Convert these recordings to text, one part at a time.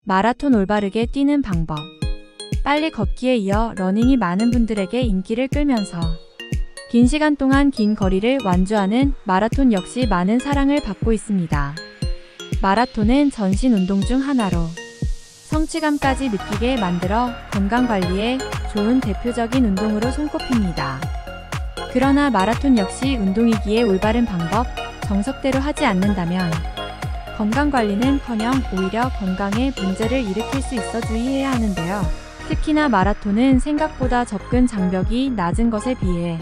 마라톤 올바르게 뛰는 방법. 빨리 걷기에 이어 러닝이 많은 분들에게 인기를 끌면서 긴 시간 동안 긴 거리를 완주하는 마라톤 역시 많은 사랑을 받고 있습니다. 마라톤은 전신 운동 중 하나로 성취감까지 느끼게 만들어 건강관리에 좋은 대표적인 운동으로 손꼽힙니다. 그러나 마라톤 역시 운동이기에 올바른 방법, 정석대로 하지 않는다면 건강관리는커녕 오히려 건강에 문제를 일으킬 수 있어 주의해야 하는데요. 특히나 마라톤은 생각보다 접근 장벽이 낮은 것에 비해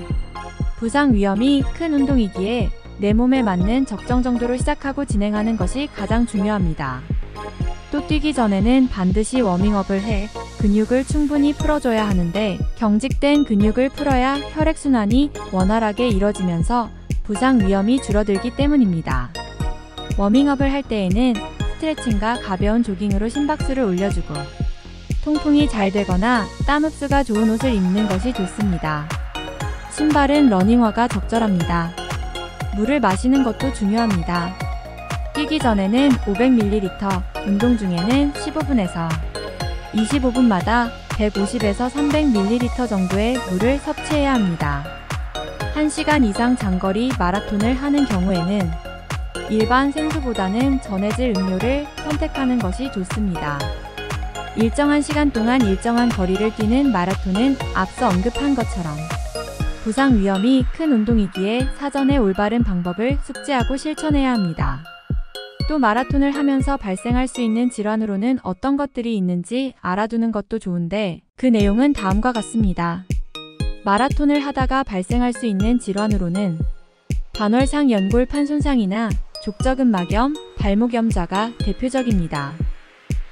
부상 위험이 큰 운동이기에 내 몸에 맞는 적정 정도로 시작하고 진행하는 것이 가장 중요합니다. 또 뛰기 전에는 반드시 워밍업을 해 근육을 충분히 풀어줘야 하는데 경직된 근육을 풀어야 혈액순환이 원활하게 이뤄지면서 부상 위험이 줄어들기 때문입니다. 워밍업을 할 때에는 스트레칭과 가벼운 조깅으로 심박수를 올려주고 통풍이 잘 되거나 땀 흡수가 좋은 옷을 입는 것이 좋습니다. 신발은 러닝화가 적절합니다. 물을 마시는 것도 중요합니다. 뛰기 전에는 500ml, 운동 중에는 15분에서 25분마다 150에서 300ml 정도의 물을 섭취해야 합니다. 1시간 이상 장거리 마라톤을 하는 경우에는 일반 생수보다는 전해질 음료를 선택하는 것이 좋습니다. 일정한 시간 동안 일정한 거리를 뛰는 마라톤은 앞서 언급한 것처럼 부상 위험이 큰 운동이기에 사전에 올바른 방법을 숙지하고 실천해야 합니다. 또 마라톤을 하면서 발생할 수 있는 질환으로는 어떤 것들이 있는지 알아두는 것도 좋은데 그 내용은 다음과 같습니다. 마라톤을 하다가 발생할 수 있는 질환으로는 반월상 연골판 손상이나 족저근막염, 발목염자가 대표적입니다.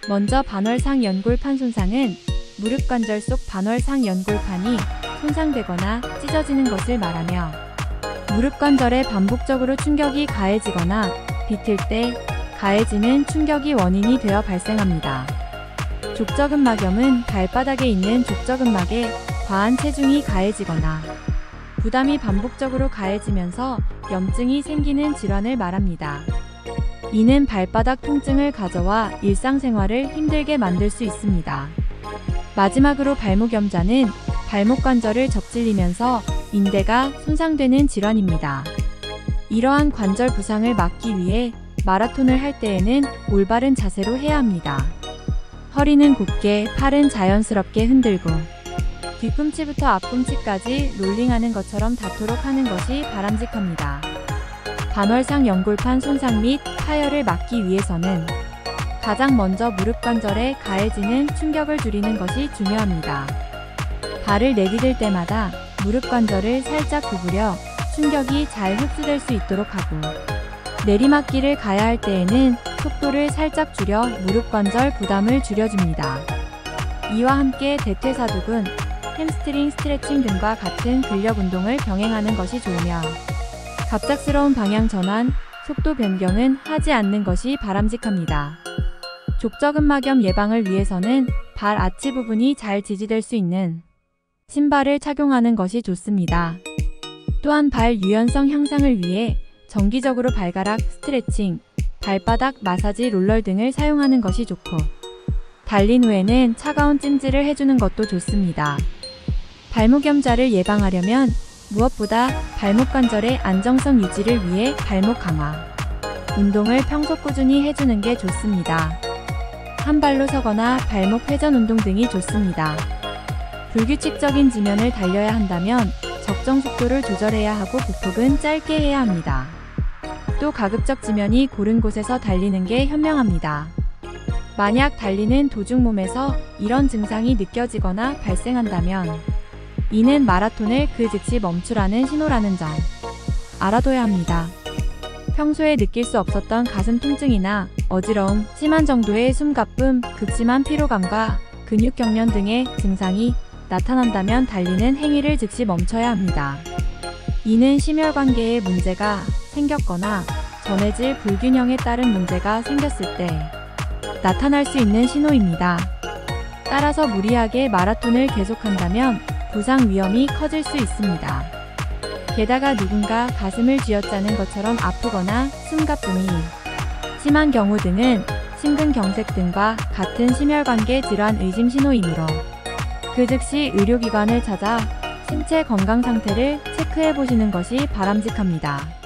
먼저 반월상 연골판 손상은 무릎 관절 속 반월상 연골판이 손상되거나 찢어지는 것을 말하며 무릎 관절에 반복적으로 충격이 가해지거나 비틀 때 가해지는 충격이 원인이 되어 발생합니다. 족저근막염은 발바닥에 있는 족저근막에 과한 체중이 가해지거나 부담이 반복적으로 가해지면서 염증이 생기는 질환을 말합니다. 이는 발바닥 통증을 가져와 일상생활을 힘들게 만들 수 있습니다. 마지막으로 발목염자는 발목 관절을 접질리면서 인대가 손상되는 질환입니다. 이러한 관절 부상을 막기 위해 마라톤을 할 때에는 올바른 자세로 해야 합니다. 허리는 곧게, 팔은 자연스럽게 흔들고 뒤꿈치부터 앞꿈치까지 롤링하는 것처럼 닿도록 하는 것이 바람직합니다. 반월상 연골판 손상 및 파열을 막기 위해서는 가장 먼저 무릎 관절에 가해지는 충격을 줄이는 것이 중요합니다. 발을 내디딜 때마다 무릎 관절을 살짝 구부려 충격이 잘 흡수될 수 있도록 하고 내리막길을 가야 할 때에는 속도를 살짝 줄여 무릎 관절 부담을 줄여줍니다. 이와 함께 대퇴사두근, 햄스트링 스트레칭 등과 같은 근력 운동을 병행하는 것이 좋으며 갑작스러운 방향 전환, 속도 변경은 하지 않는 것이 바람직합니다. 족저근막염 예방을 위해서는 발 아치 부분이 잘 지지될 수 있는 신발을 착용하는 것이 좋습니다. 또한 발 유연성 향상을 위해 정기적으로 발가락 스트레칭, 발바닥 마사지 롤러 등을 사용하는 것이 좋고 달린 후에는 차가운 찜질을 해주는 것도 좋습니다. 발목염자를 예방하려면 무엇보다 발목 관절의 안정성 유지를 위해 발목 강화 운동을 평소 꾸준히 해주는 게 좋습니다. 한 발로 서거나 발목 회전 운동 등이 좋습니다. 불규칙적인 지면을 달려야 한다면 적정 속도를 조절해야 하고 보폭은 짧게 해야 합니다. 또 가급적 지면이 고른 곳에서 달리는 게 현명합니다. 만약 달리는 도중 몸에서 이런 증상이 느껴지거나 발생한다면 이는 마라톤을 그 즉시 멈추라는 신호라는 점 알아둬야 합니다. 평소에 느낄 수 없었던 가슴 통증이나 어지러움, 심한 정도의 숨가쁨, 극심한 피로감과 근육 경련 등의 증상이 나타난다면 달리는 행위를 즉시 멈춰야 합니다. 이는 심혈관계에 문제가 생겼거나 전해질 불균형에 따른 문제가 생겼을 때 나타날 수 있는 신호입니다. 따라서 무리하게 마라톤을 계속한다면 부상 위험이 커질 수 있습니다. 게다가 누군가 가슴을 쥐어짜는 것처럼 아프거나 숨가쁨이 심한 경우 등은 심근경색 등과 같은 심혈관계 질환 의심 신호이므로 그 즉시 의료기관을 찾아 신체 건강 상태를 체크해 보시는 것이 바람직합니다.